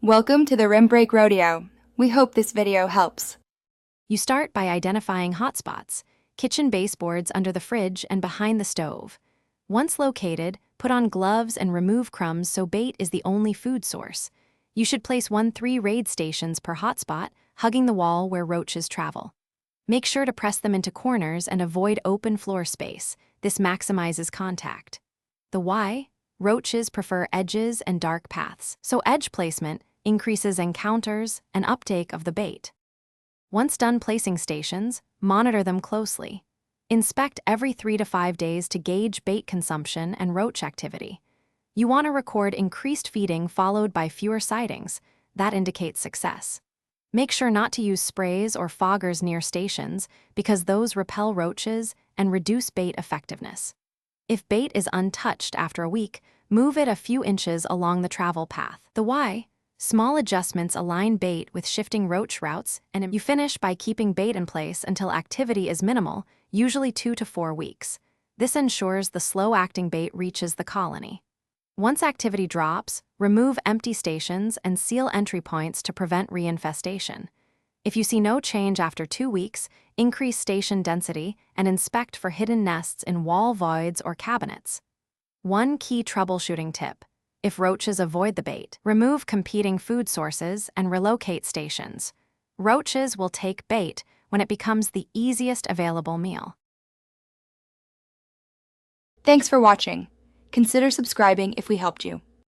Welcome to the Rim Break Rodeo. We hope this video helps. You start by identifying hotspots, kitchen baseboards under the fridge and behind the stove. Once located, put on gloves and remove crumbs so bait is the only food source. You should place 3 raid stations per hotspot, hugging the wall where roaches travel. Make sure to press them into corners and avoid open floor space. This maximizes contact. The why? Roaches prefer edges and dark paths, so edge placement increases encounters and uptake of the bait. Once done placing stations, monitor them closely. Inspect every 3 to 5 days to gauge bait consumption and roach activity. You want to record increased feeding followed by fewer sightings. That indicates success. Make sure not to use sprays or foggers near stations because those repel roaches and reduce bait effectiveness. If bait is untouched after a week, move it a few inches along the travel path. The why? Small adjustments align bait with shifting roach routes, and you finish by keeping bait in place until activity is minimal, usually 2 to 4 weeks. This ensures the slow-acting bait reaches the colony. Once activity drops, remove empty stations and seal entry points to prevent reinfestation. If you see no change after 2 weeks, increase station density and inspect for hidden nests in wall voids or cabinets. One key troubleshooting tip: if roaches avoid the bait, remove competing food sources and relocate stations. Roaches will take bait when it becomes the easiest available meal. Thanks for watching. Consider subscribing if we helped you.